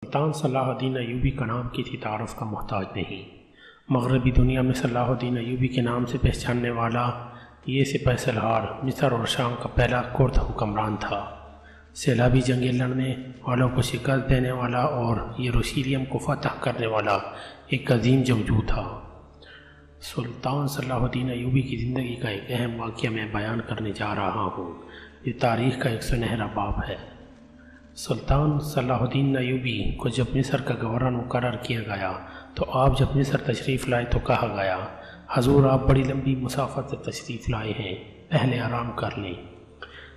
سلطان صلاح الدین ایوبی کا نام کسی تعارف کا محتاج نہیں۔ مغربی دنیا میں صلاح الدین ایوبی کے نام سے پہچاننے والا یہ سپہ سالار مصر اور شام کا پہلا کرد حکمران تھا، سیلابی جنگیں لڑنے والوں کو شکست دینے والا اور یروشلم کو فتح کرنے والا ایک عظیم جنگجو تھا۔ سلطان صلاح الدین ایوبی کی زندگی کا ایک اہم واقعہ میں بیان کرنے جا رہا ہوں۔ یہ تاریخ کا ایک سنہرا باب ہے۔ سلطان صلاح الدین ایوبی کو جب مصر کا گورنر مقرر کیا گیا تو آپ جب مصر تشریف لائے تو کہا گیا، حضور آپ بڑی لمبی مسافت سے تشریف لائے ہیں، پہلے آرام کر لیں۔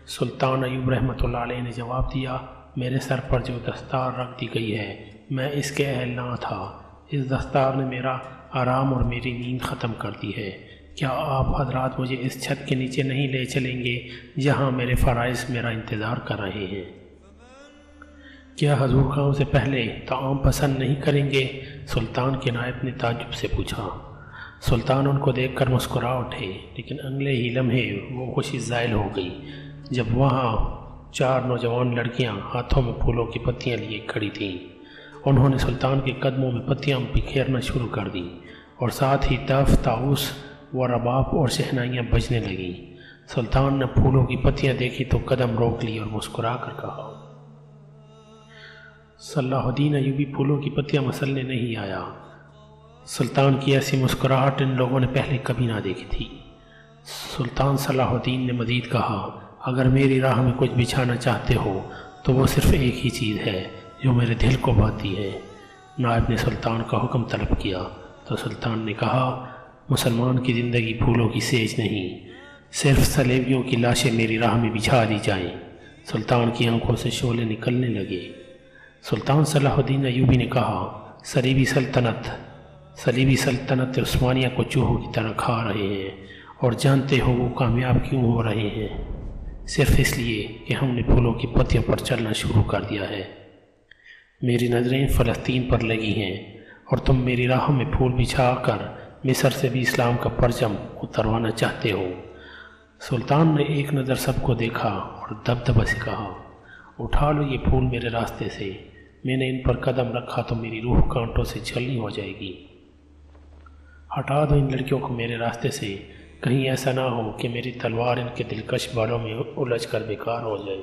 سلطان ایوب رحمۃ اللہ علیہ نے جواب دیا، میرے سر پر جو دستار رکھ دی گئی ہے میں اس کے اہل نہ تھا، اس دستار نے میرا آرام اور میری نیند ختم کر دی ہے۔ کیا آپ حضرات مجھے اس چھت کے نیچے نہیں لے چلیں گے جہاں میرے فرائض میرا انتظار کر رہے ہیں؟ کیا حضور کھاؤں سے پہلے طعام پسند نہیں کریں گے؟ سلطان کے نائب نے تعجب سے پوچھا۔ سلطان ان کو دیکھ کر مسکرا اٹھے، لیکن اگلے ہی لمحے وہ خوشی زائل ہو گئی جب وہاں 4 نوجوان لڑکیاں ہاتھوں میں پھولوں کی پتیاں لیے کھڑی تھیں۔ انہوں نے سلطان کے قدموں میں پتیاں بکھیرنا شروع کر دیں اور ساتھ ہی تف، طاؤس و رباب اور شہنائیاں بجنے لگیں۔ سلطان نے پھولوں کی پتیاں دیکھی تو قدم روک لی اور مسکرا کر کہا، صلاح الدین ایوبی پھولوں کی پتیاں مسلنے نہیں آیا۔ سلطان کی ایسی مسکراہٹ ان لوگوں نے پہلے کبھی نہ دیکھی تھی۔ سلطان صلاح الدین نے مزید کہا، اگر میری راہ میں کچھ بچھانا چاہتے ہو تو وہ صرف ایک ہی چیز ہے جو میرے دل کو بھاتی ہے۔ نائب نے سلطان کا حکم طلب کیا تو سلطان نے کہا، مسلمان کی زندگی پھولوں کی سیج نہیں، صرف صلیبیوں کی لاشیں میری راہ میں بچھا دی جائیں۔ سلطان کی آنکھوں سے شعلے نکلنے لگے۔ سلطان صلاح الدین ایوبی نے کہا، صلیبی سلطنت عثمانیہ کو چوہوں کی طرح کھا رہے ہیں، اور جانتے ہو وہ کامیاب کیوں ہو رہے ہیں؟ صرف اس لیے کہ ہم نے پھولوں کی پتیوں پر چلنا شروع کر دیا ہے۔ میری نظریں فلسطین پر لگی ہیں اور تم میری راہوں میں پھول بچھا کر مصر سے بھی اسلام کا پرچم اتروانا چاہتے ہو۔ سلطان نے ایک نظر سب کو دیکھا اور دبدبہ سے کہا، اٹھا لو یہ پھول میرے راستے سے، میں نے ان پر قدم رکھا تو میری روح کانٹوں سے چھلنی ہو جائے گی۔ ہٹا دو ان لڑکیوں کو میرے راستے سے، کہیں ایسا نہ ہو کہ میری تلوار ان کے دلکش بالوں میں الجھ کر بیکار ہو جائے۔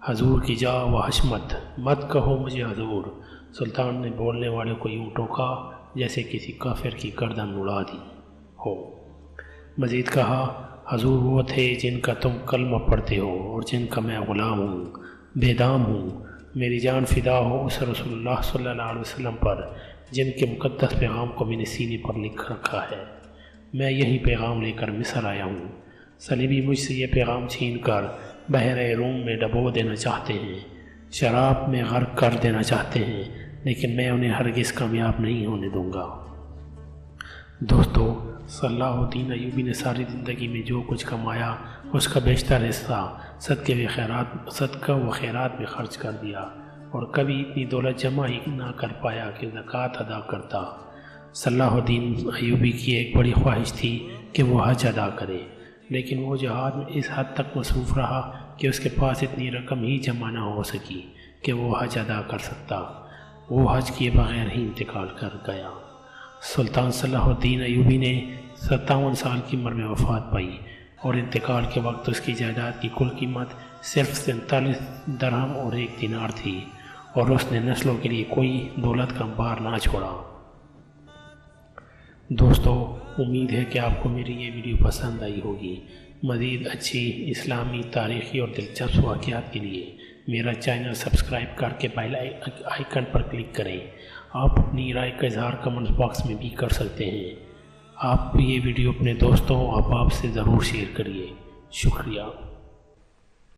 حضور کی جا و حشمت، مت کہو مجھے حضور۔ سلطان نے بولنے والے کو یوں ٹوکا جیسے کسی کافر کی گردن اڑا دی ہو۔ مزید کہا، حضور وہ تھے جن کا تم کلمہ پڑھتے ہو اور جن کا میں غلام ہوں، بے دام ہوں۔ میری جان فدا ہو اس رسول اللہ صلی اللہ علیہ وسلم پر جن کے مقدس پیغام کو میں نے سینے پر لکھ رکھا ہے۔ میں یہی پیغام لے کر مصر آیا ہوں۔ صلیبی مجھ سے یہ پیغام چھین کر بحر روم میں ڈبو دینا چاہتے ہیں، شراب میں غرق کر دینا چاہتے ہیں، لیکن میں انہیں ہرگز کامیاب نہیں ہونے دوں گا۔ دوستو، صلاح الدین ایوبی نے ساری زندگی میں جو کچھ کمایا اس کا بیشتر حصہ صدقہ و خیرات میں خرچ کر دیا، اور کبھی اتنی دولت جمع ہی نہ کر پایا کہ زکوٰۃ ادا کرتا۔ صلاح الدین ایوبی کی ایک بڑی خواہش تھی کہ وہ حج ادا کرے، لیکن وہ جہاد میں اس حد تک مصروف رہا کہ اس کے پاس اتنی رقم ہی جمع نہ ہو سکی کہ وہ حج ادا کر سکتا۔ وہ حج کیے بغیر ہی انتقال کر گیا۔ سلطان صلاح الدین ایوبی نے 57 سال کی عمر میں وفات پائی، اور انتقال کے وقت اس کی جائیداد کی کل قیمت صرف 47 درہم اور 1 دینار تھی، اور اس نے نسلوں کے لیے کوئی دولت کا انبار نہ چھوڑا۔ دوستو، امید ہے کہ آپ کو میری یہ ویڈیو پسند آئی ہوگی۔ مزید اچھی اسلامی، تاریخی اور دلچسپ واقعات کے لیے میرا چینل سبسکرائب کر کے بیل آئیکن پر کلک کریں۔ آپ اپنی رائے کا اظہار کمنٹ باکس میں بھی کر سکتے ہیں۔ آپ یہ ویڈیو اپنے دوستوں اور احباب سے ضرور شیئر کریے۔ شکریہ۔